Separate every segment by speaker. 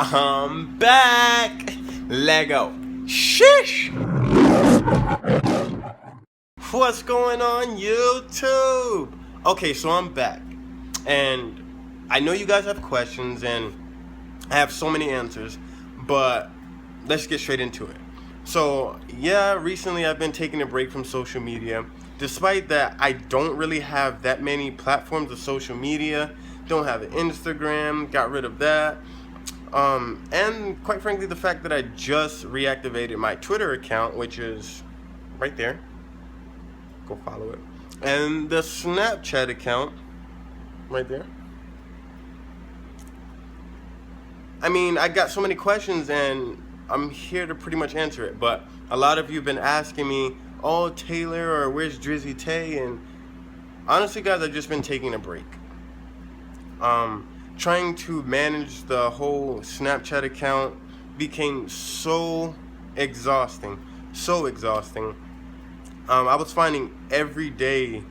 Speaker 1: I'm back. Lego. Shish. What's going on, YouTube? Okay, so I'm back. And I know you guys have questions, and I have so many answers, but let's get straight into it. So, yeah, recently I've been taking a break from social media. Despite that, I don't really have that many platforms of social media. Don't have an Instagram, got rid of that. And quite frankly, the fact that I just reactivated my Twitter account, which is right there, go follow it, and the Snapchat account, right there. I mean, I got so many questions, and I'm here to pretty much answer it. But a lot of you have been asking me, "Oh, Taylor, or where's Drizzy Tay?" And honestly, guys, I've just been taking a break. Trying to manage the whole Snapchat account became so exhausting, so exhausting. I was finding every day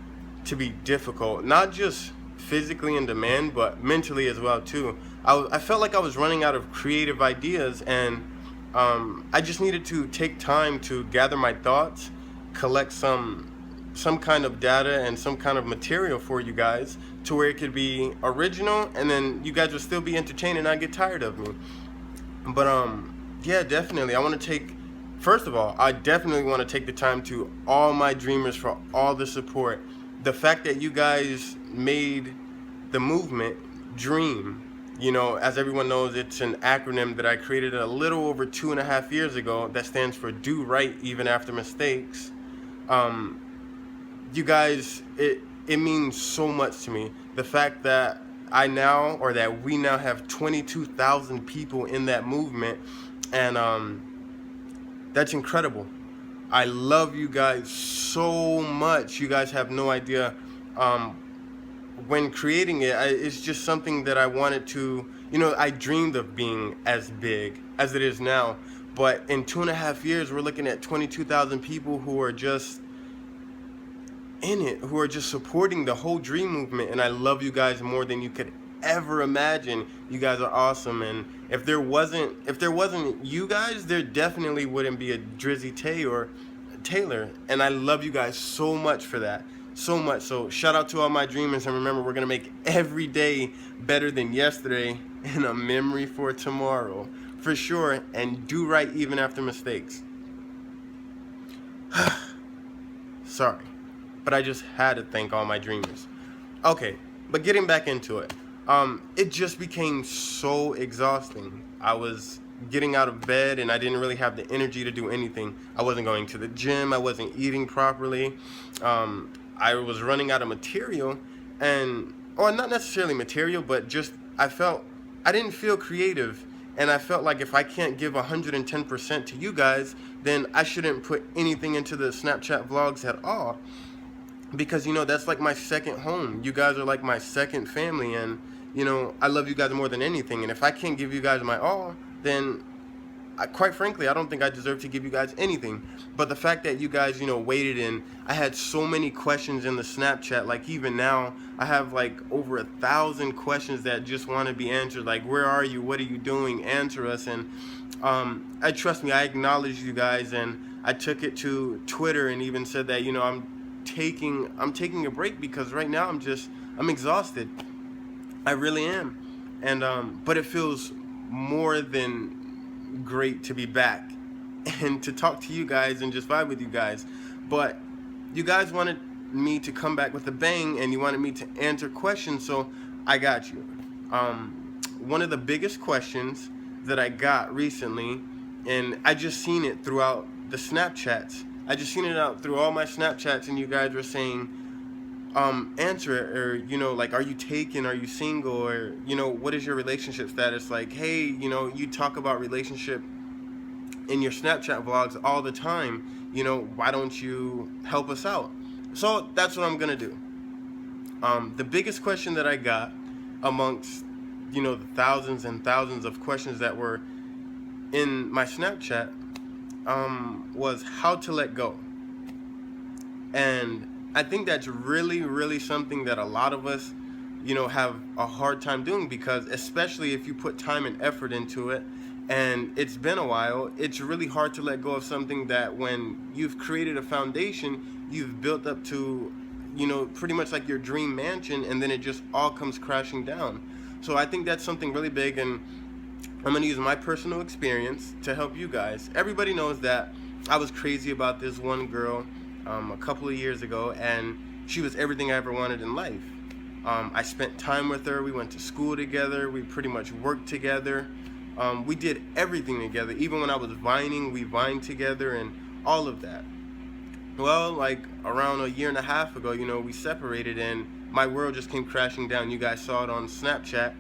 Speaker 1: to be difficult, not just physically in demand, but mentally as well too. I felt like I was running out of creative ideas, and I just needed to take time to gather my thoughts, collect some kind of data and some kind of material for you guys to where it could be original, and then you guys would still be entertained and not get tired of me. But yeah, definitely. I want to take First of all, I definitely want to take the time to all my dreamers for all the support. The fact that you guys made the movement dream. As everyone knows, it's an acronym that I created a little over 2.5 years ago that stands for Do Right Even After Mistakes. Um, you guys, it means so much to me. The fact that that we now have 22,000 people in that movement, and that's incredible. I love you guys so much. You guys have no idea. When creating it, it's just something that I wanted to, I dreamed of being as big as it is now. But in 2.5 years, we're looking at 22,000 people who are just in it, who are just supporting the whole dream movement. And I love you guys more than you could ever imagine. You guys are awesome. And if there wasn't you guys, there definitely wouldn't be a Drizzy Tay or Taylor. And I love you guys so much for that. So much. So shout out to all my dreamers, and remember, we're gonna make every day better than yesterday and a memory for tomorrow. For sure. And do right even after mistakes. Sorry. But I just had to thank all my dreamers. Okay, but getting back into it. It just became so exhausting. I was getting out of bed and I didn't really have the energy to do anything. I wasn't going to the gym, I wasn't eating properly. I was running out of material, or not necessarily material, but just I didn't feel creative. And I felt like if I can't give 110% to you guys, then I shouldn't put anything into the Snapchat vlogs at all, because that's like my second home. You guys are like my second family, and I love you guys more than anything. And if I can't give you guys my all, then quite frankly, I don't think I deserve to give you guys anything. But the fact that you guys waited, and I had so many questions in the Snapchat, like even now I have like over 1,000 questions that just want to be answered, like where are you, what are you doing, answer us. And I trust me, I acknowledge you guys, and I took it to Twitter and even said that I'm taking a break because right now I'm exhausted. I really am. And but it feels more than great to be back and to talk to you guys and just vibe with you guys. But you guys wanted me to come back with a bang, and you wanted me to answer questions, so I got you. One of the biggest questions that I got recently, and I just seen it throughout the Snapchats. I just seen it out through all my Snapchats, and you guys were saying, answer it, or like, are you taken, are you single, or what is your relationship status? Like, hey, you talk about relationship in your Snapchat vlogs all the time. Why don't you help us out? So that's what I'm gonna do. The biggest question that I got amongst the thousands and thousands of questions that were in my Snapchat was how to let go. And I think that's really, really something that a lot of us have a hard time doing, because especially if you put time and effort into it and it's been a while, it's really hard to let go of something that when you've created a foundation, you've built up to, pretty much like your dream mansion, and then it just all comes crashing down. So I think that's something really big, and I'm going to use my personal experience to help you guys. Everybody knows that I was crazy about this one girl a couple of years ago, and she was everything I ever wanted in life. I spent time with her. We went to school together. We pretty much worked together. We did everything together. Even when I was vining, we vined together and all of that. Well, like around a year and a half ago, we separated, and my world just came crashing down. You guys saw it on Snapchat.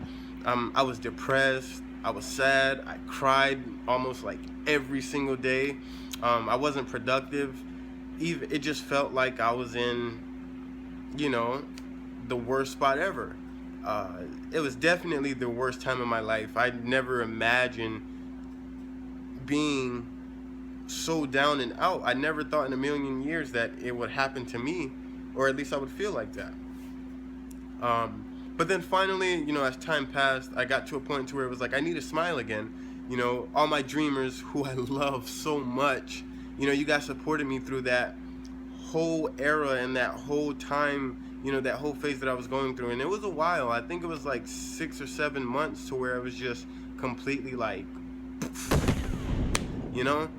Speaker 1: I was depressed. I was sad. I cried almost like every single day. I wasn't productive. Even it just felt like I was in, you know, the worst spot ever. It was definitely the worst time of my life. I'd never imagined being so down and out. I never thought in a million years that it would happen to me, or at least I would feel like that. But then finally, as time passed, I got to a point to where it was like, I need to smile again. All my dreamers who I love so much, you guys supported me through that whole era and that whole time, that whole phase that I was going through. And it was a while. I think it was like 6 or 7 months to where I was just completely like, you know?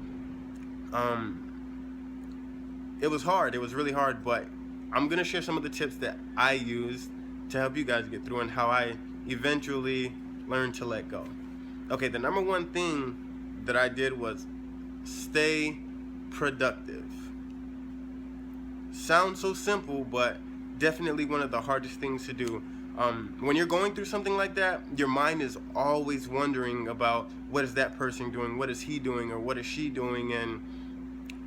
Speaker 1: It was hard. It was really hard, but I'm going to share some of the tips that I used to help you guys get through and how I eventually learned to let go. Okay, the number one thing that I did was stay productive. Sounds so simple, but definitely one of the hardest things to do. When you're going through something like that, your mind is always wondering about what is that person doing, what is he doing, or what is she doing, and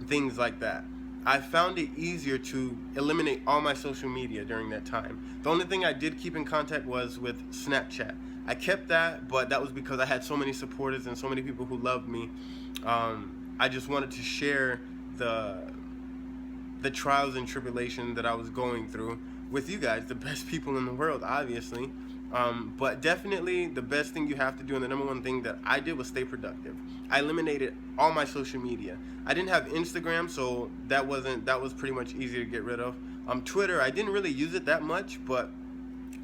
Speaker 1: things like that. I found it easier to eliminate all my social media during that time. The only thing I did keep in contact was with Snapchat. I kept that, but that was because I had so many supporters and so many people who loved me. I just wanted to share the trials and tribulation that I was going through with you guys, the best people in the world, obviously. But definitely the best thing you have to do, and the number one thing that I did, was stay productive. I eliminated all my social media. I didn't have Instagram, so that was pretty much easy to get rid of. Twitter, I didn't really use it that much, but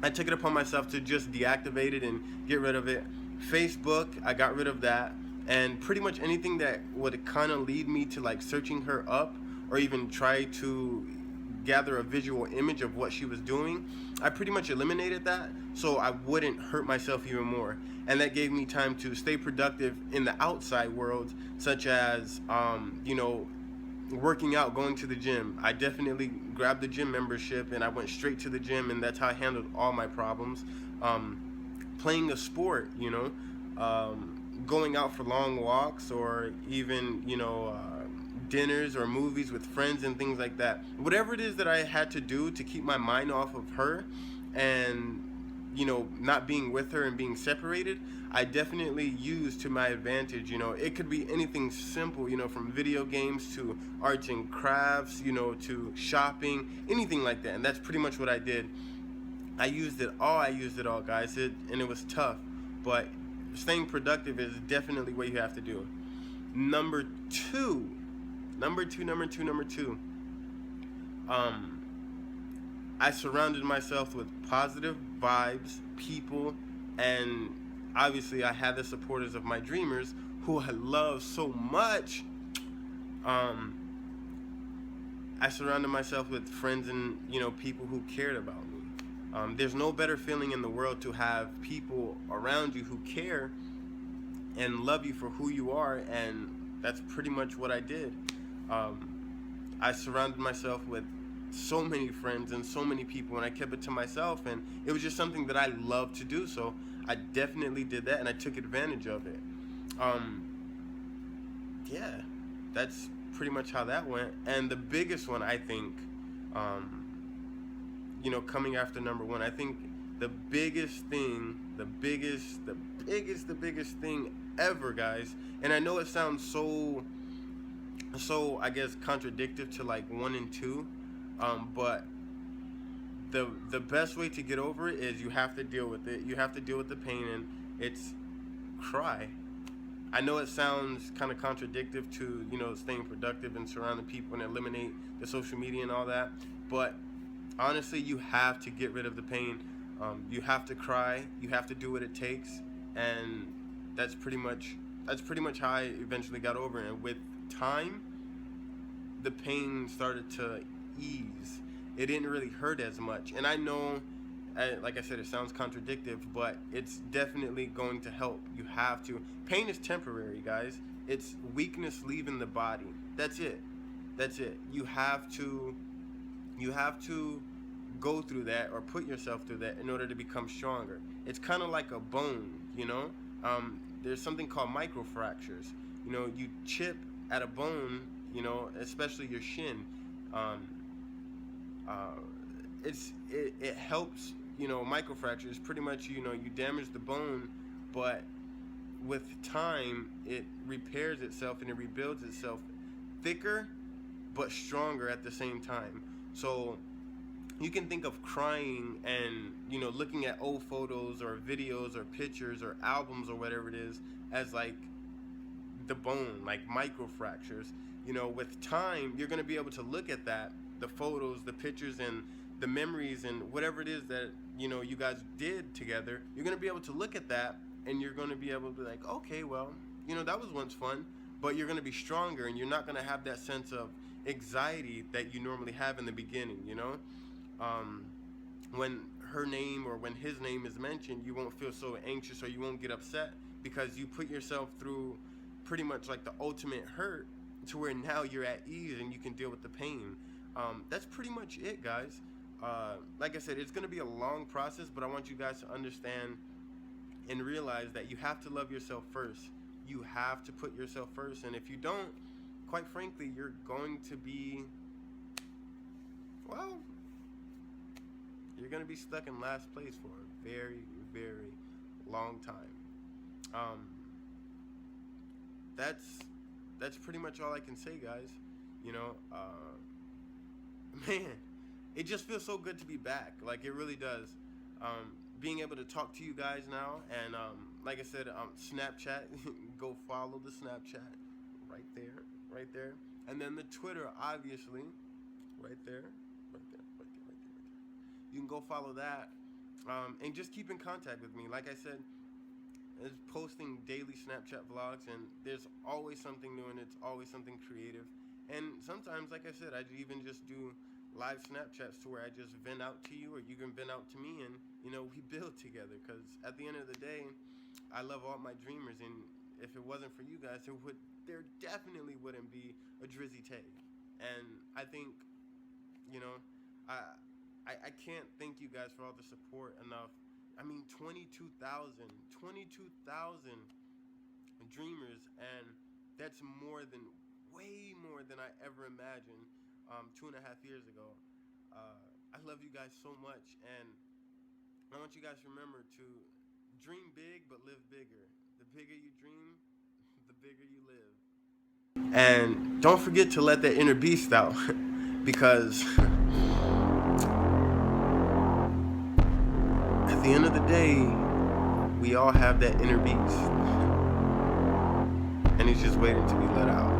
Speaker 1: I took it upon myself to just deactivate it and get rid of it. Facebook, I got rid of that. And pretty much anything that would kind of lead me to like searching her up, or even try to gather a visual image of what she was doing, I pretty much eliminated that so I wouldn't hurt myself even more. And that gave me time to stay productive in the outside world, such as, working out, going to the gym. I definitely grabbed the gym membership and I went straight to the gym, and that's how I handled all my problems. Playing a sport, going out for long walks, or even, dinners or movies with friends and things like that. Whatever it is that I had to do to keep my mind off of her and, not being with her and being separated, I definitely used to my advantage. It could be anything simple, from video games to arts and crafts, to shopping, anything like that. And that's pretty much what I did. I used it all, guys. And it was tough, but staying productive is definitely what you have to do. Number two. I surrounded myself with positive vibes, people, and obviously I had the supporters of my dreamers who I love so much. I surrounded myself with friends and, people who cared about me. There's no better feeling in the world to have people around you who care and love you for who you are, and that's pretty much what I did. I surrounded myself with so many friends and so many people, and I kept it to myself, and it was just something that I loved to do, so I definitely did that, and I took advantage of it. Yeah, that's pretty much how that went. And the biggest one, I think, coming after number one, I think the biggest thing ever, guys, and I know it sounds so I guess contradictory to like 1 and 2, but the best way to get over it is you have to deal with it. You have to deal with the pain, and it's cry. I know it sounds kind of contradictory to, staying productive and surrounding people and eliminate the social media and all that, but honestly, you have to get rid of the pain. You have to cry. You have to do what it takes, and that's pretty much how I eventually got over it. And with time, the pain started to ease. It didn't really hurt as much, and I know, like I said, it sounds contradictory, but it's definitely going to help. You have to. Pain is temporary, guys. It's weakness leaving the body. That's it. That's it. You have to go through that or put yourself through that in order to become stronger. It's kind of like a bone. There's something called microfractures. You chip at a bone, especially your shin. It helps. Microfractures, pretty much, you damage the bone, but with time it repairs itself and it rebuilds itself thicker but stronger at the same time. So you can think of crying and looking at old photos or videos or pictures or albums or whatever it is as like the bone, like microfractures. With time you're going to be able to look at that, the photos, the pictures, and the memories, and whatever it is that you guys did together. You're going to be able to look at that, and you're going to be able to be like, okay, well, that was once fun. But you're going to be stronger, and you're not going to have that sense of anxiety that you normally have in the beginning. When her name or when his name is mentioned, you won't feel so anxious, or you won't get upset, because you put yourself through pretty much like the ultimate hurt, to where now you're at ease and you can deal with the pain. That's pretty much it, guys. Like I said, it's going to be a long process, but I want you guys to understand and realize that you have to love yourself first. You have to put yourself first, and if you don't, quite frankly, you're going to be, well, you're going to be stuck in last place for a very, very long time. That's pretty much all I can say, guys. Man, it just feels so good to be back. Like, it really does. Being able to talk to you guys now, and like I said, Snapchat, go follow the Snapchat right there, and then the Twitter, obviously, right there. You can go follow that, and just keep in contact with me. Like I said, is posting daily Snapchat vlogs, and there's always something new, and it's always something creative. And sometimes, like I said, I even just do live Snapchats to where I just vent out to you, or you can vent out to me, and we build together. Because at the end of the day, I love all my dreamers, and if it wasn't for you guys, there definitely wouldn't be a Drizzy Tay. And I think, I can't thank you guys for all the support enough. I mean, 22,000 dreamers, and that's way more than I ever imagined 2.5 years ago. I love you guys so much, and I want you guys to remember to dream big but live bigger. The bigger you dream, the bigger you live. And don't forget to let that inner beast out, because at the end of the day, we all have that inner beast, and he's just waiting to be let out.